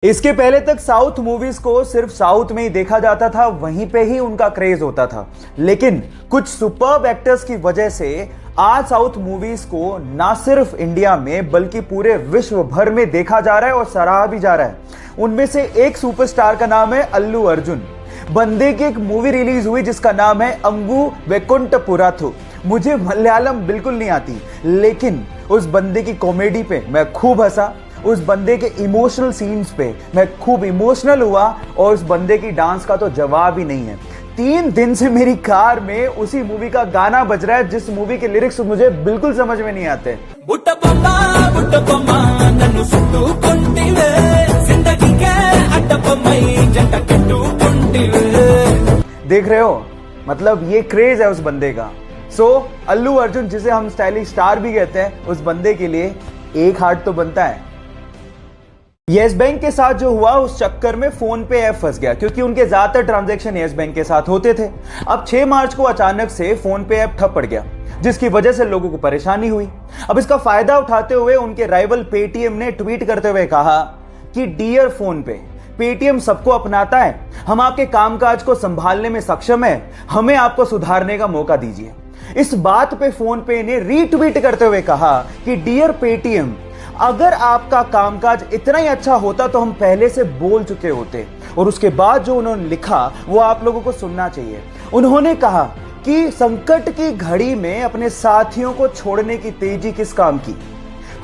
इसके पहले तक साउथ मूवीज को सिर्फ साउथ में ही देखा जाता था, वहीं पे ही उनका क्रेज होता था। लेकिन कुछ सुपर्ब एक्टर्स की वजह से आज साउथ मूवीज को ना सिर्फ इंडिया में बल्कि पूरे विश्व भर में देखा जा रहा है और सराहा भी जा रहा है। उनमें से एक सुपरस्टार का नाम है अल्लू अर्जुन। बंदे की एक मूवी रिलीज हुई जिसका नाम है अंगू वैकुंठपुरथु। मुझे मलयालम बिल्कुल नहीं आती, लेकिन उस बंदे की कॉमेडी पे मैं खूब हंसा, उस बंदे के इमोशनल सीन्स पे मैं खूब इमोशनल हुआ और उस बंदे की डांस का तो जवाब ही नहीं है। 3 दिन से मेरी कार में उसी मूवी का गाना बज रहा है जिस मूवी के लिरिक्स मुझे बिल्कुल समझ में नहीं आते। देख रहे हो, मतलब ये क्रेज है उस बंदे का। अल्लू अर्जुन, जिसे हम स्टाइलिश स्टार भी कहते हैं, उस बंदे के लिए एक हार्ट तो बनता है। येस बैंक के साथ जो हुआ उस चक्कर में फोन पे ऐप फंस गया, क्योंकि उनके ज्यादातर ट्रांजैक्शन येस बैंक के साथ होते थे। अब 6 मार्च को अचानक से फोन पे ऐप ठप पड़ गया, जिसकी वजह से लोगों को परेशानी हुई। अब इसका फायदा उठाते हुए उनके राइवल पेटीएम ने ट्वीट करते हुए कहा कि डियर फोन पे, पेटीएम सबको अपनाता है, हम आपके कामकाज को संभालने में सक्षम है, हमें आपको सुधारने का मौका दीजिए। इस बात पे फोन पे ने रीट्वीट करते हुए कहा कि डियर पेटीएम, अगर आपका कामकाज इतना ही अच्छा होता तो हम पहले से बोल चुके होते। और उसके बाद जो उन्होंने लिखा वो आप लोगों को सुनना चाहिए। उन्होंने कहा कि संकट की घड़ी में अपने साथियों को छोड़ने की तेजी किस काम की।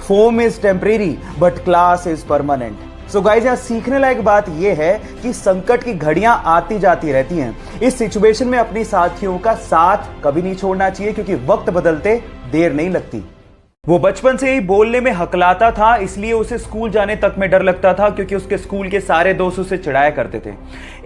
Foam is temporary but class is permanent. So guys, यहां सीखने लायक बात यह है कि संकट की घड़ियां आती जाती रहती हैं। इस सिचुएशन में अपनी साथियों का साथ कभी नहीं छोड़ना चाहिए, क्योंकि वक्त बदलते देर नहीं लगती। वो बचपन से ही बोलने में हकलाता था, इसलिए उसे स्कूल जाने तक में डर लगता था, क्योंकि उसके स्कूल के सारे दोस्त उसे चिढ़ाया करते थे।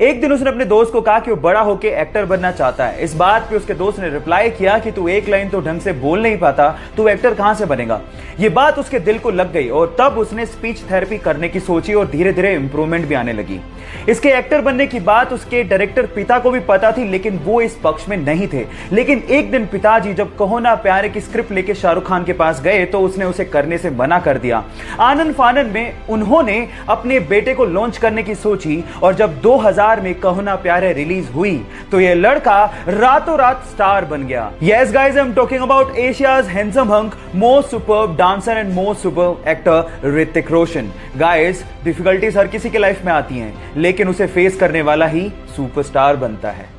एक दिन उसने अपने दोस्त को कहा कि वो बड़ा होकर एक्टर बनना चाहता है। इस बात पे उसके दोस्त ने रिप्लाई किया कि तू एक लाइन तो ढंग से बोल नहीं पाता, तू एक्टर कहां से बनेगा। ये बात उसके दिल को लग गई और तब उसने स्पीच थेरेपी करने की सोची और धीरे धीरे इंप्रूवमेंट भी आने लगी। इसके एक्टर बनने की बात उसके डायरेक्टर पिता को भी पता थी, लेकिन वो इस पक्ष में नहीं थे। लेकिन एक दिन पिताजी जब कहो ना प्यारे की स्क्रिप्ट लेके शाहरुख खान के पास गए तो उसने उसे करने से मना कर दिया। आनन फानन में उन्होंने अपने बेटे को लॉन्च करने की सोची और जब 2000 में कहो ना प्यारे रिलीज हुई तो ये लड़का रातों रात स्टार बन गया। Yes guys, I am talking about Asia's handsome hunk, most superb dancer and most superb actor Hrithik Roshan. Guys, difficulties हर किसी के लाइफ में आती हैं, लेकिन उसे फेस करने वाला ही सुपरस्टार बनता है।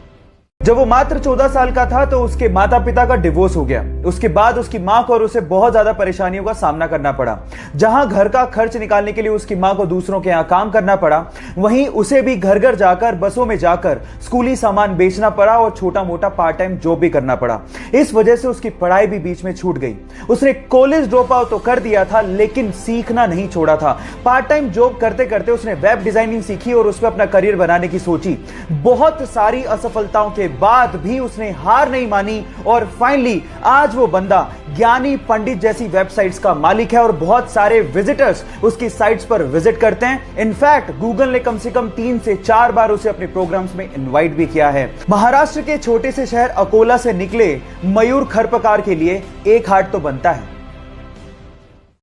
जब वो मात्र 14 साल का था तो उसके माता पिता का डिवोर्स हो गया। उसके बाद उसकी मां को और उसे बहुत ज्यादा परेशानियों का सामना करना पड़ा। जहां घर का खर्च निकालने के लिए उसकी मां को दूसरों के यहां काम करना पड़ा, वहीं उसे भी घर घर जाकर, बसों में जाकर स्कूली सामान बेचना पड़ा और छोटा मोटा पार्ट टाइम जॉब भी करना पड़ा। इस वजह से उसकी पढ़ाई भी बीच में छूट गई। उसने कॉलेज ड्रॉप आउट तो कर दिया था, लेकिन सीखना नहीं छोड़ा था। पार्ट टाइम जॉब करते करते उसने वेब डिजाइनिंग सीखी और उसमें अपना करियर बनाने की सोची। बहुत सारी असफलताओं के बाद भी उसने हार नहीं मानी और फाइनली आज वो बंदा ज्ञानी पंडित जैसी वेबसाइट्स का मालिक है और बहुत सारे विजिटर्स उसकी साइट्स पर विजिट करते हैं। इनफैक्ट गूगल ने कम से कम 3 से 4 बार उसे अपने प्रोग्राम्स में इनवाइट भी किया है। महाराष्ट्र के छोटे से शहर अकोला से निकले मयूर खरपकार के लिए एक हार्ट तो बनता है।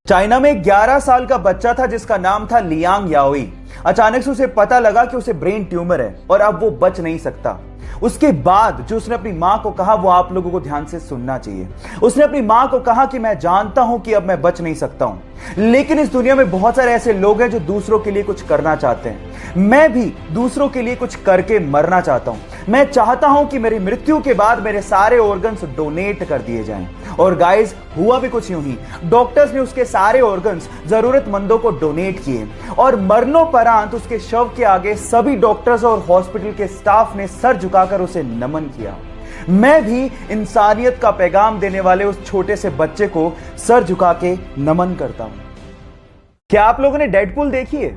चाइना में 11 साल का बच्चा था जिसका नाम था लियांग याओई। अचानक से उसे पता लगा कि उसे ब्रेन ट्यूमर है और अब वो बच नहीं सकता। उसके बाद जो उसने अपनी मां को कहा वो आप लोगों को ध्यान से सुनना चाहिए। उसने अपनी मां को कहा कि मैं जानता हूं कि अब मैं बच नहीं सकता हूं, लेकिन इस दुनिया में बहुत सारे ऐसे लोग हैं जो दूसरों के लिए कुछ करना चाहते हैं। मैं भी दूसरों के लिए कुछ करके मरना चाहता हूं। मैं चाहता हूं कि मेरी मृत्यु के बाद मेरे सारे ऑर्गन्स डोनेट कर दिए जाएं। और गाइस, हुआ भी कुछ यूं ही। डॉक्टर्स ने उसके सारे ऑर्गन्स जरूरतमंदों को डोनेट किए और मरणोपरांत उसके शव के आगे सभी डॉक्टर्स और हॉस्पिटल के स्टाफ ने सर झुकाकर उसे नमन किया। मैं भी इंसानियत का पैगाम देने वाले उस छोटे से बच्चे को सर झुका के नमन करता हूं। क्या आप लोगों ने डेडपूल देखी है?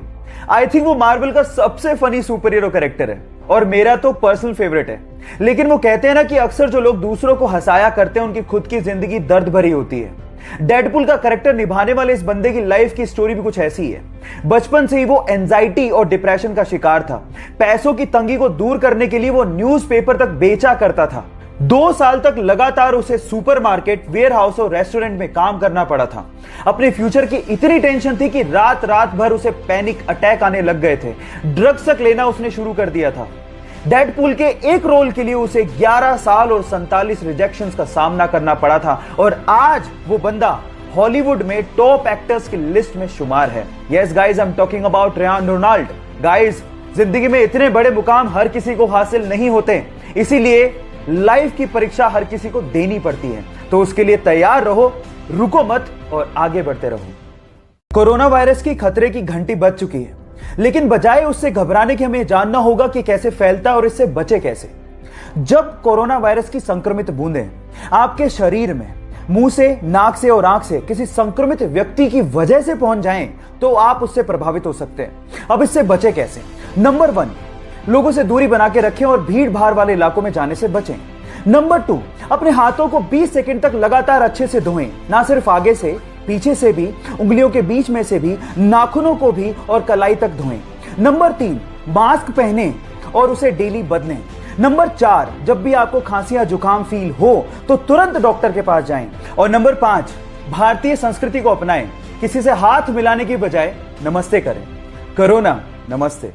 आई थिंक वो मार्वल का सबसे फनी सुपर हीरो कैरेक्टर है और मेरा तो पर्सनल फेवरेट है। लेकिन वो कहते हैं ना कि अक्सर जो लोग दूसरों को हंसाया करते हैं उनकी खुद की जिंदगी दर्द भरी होती है। डेडपूल का कैरेक्टर निभाने वाले इस बंदे की लाइफ की स्टोरी भी कुछ ऐसी है। बचपन से ही वो एंजाइटी और डिप्रेशन का शिकार था। पैसों की तंगी को दूर करने के लिए वो न्यूज़पेपर तक बेचा करता था। 2 साल तक लगातार उसे सुपरमार्केट, वेयरहाउस और रेस्टोरेंट में काम करना पड़ा था। अपने फ्यूचर की इतनी टेंशन थी कि रात रात भर उसे पैनिक अटैक आने लग गए थे। ड्रग्स तक लेना उसने शुरू कर दिया था। डेडपूल के एक रोल के लिए उसे 11 साल और 47 रिजेक्शंस का सामना करना पड़ा था और आज वो बंदा हॉलीवुड में टॉप एक्टर्स की लिस्ट में शुमार है। Yes guys, I am talking about Ryan Ronald. Guys, जिंदगी में इतने बड़े मुकाम हर किसी को हासिल नहीं होते, इसीलिए लाइफ की परीक्षा हर किसी को देनी पड़ती है। तो उसके लिए तैयार रहो, रुको मत और आगे बढ़ते रहो। कोरोना वायरस की खतरे की घंटी बज चुकी है, लेकिन बजाय उससे घबराने के हमें जानना होगा कि कैसे फैलता है और इससे बचे कैसे। जब कोरोना वायरस की संक्रमित बूंदें आपके शरीर में मुंह से, नाक से और आंख से किसी संक्रमित व्यक्ति की वजह से पहुंच जाएं, तो आप उससे प्रभावित हो सकते हैं। अब इससे बचे कैसे? नंबर 1, लोगों से दूरी बना के रखें और भीड़ भाड़ वाले इलाकों में जाने से बचें। नंबर 2, अपने हाथों को 20 सेकंड तक लगातार अच्छे से धोएं, ना सिर्फ आगे से, पीछे से भी, उंगलियों के बीच में से भी, नाखूनों को भी और कलाई तक धोएं। नंबर 3, मास्क पहनें और उसे डेली बदलें। नंबर 4, जब भी आपको खांसी या जुकाम फील हो तो तुरंत डॉक्टर के पास जाएं। और नंबर 5, भारतीय संस्कृति को अपनाएं, किसी से हाथ मिलाने की बजाय नमस्ते करें। कोरोना नमस्ते।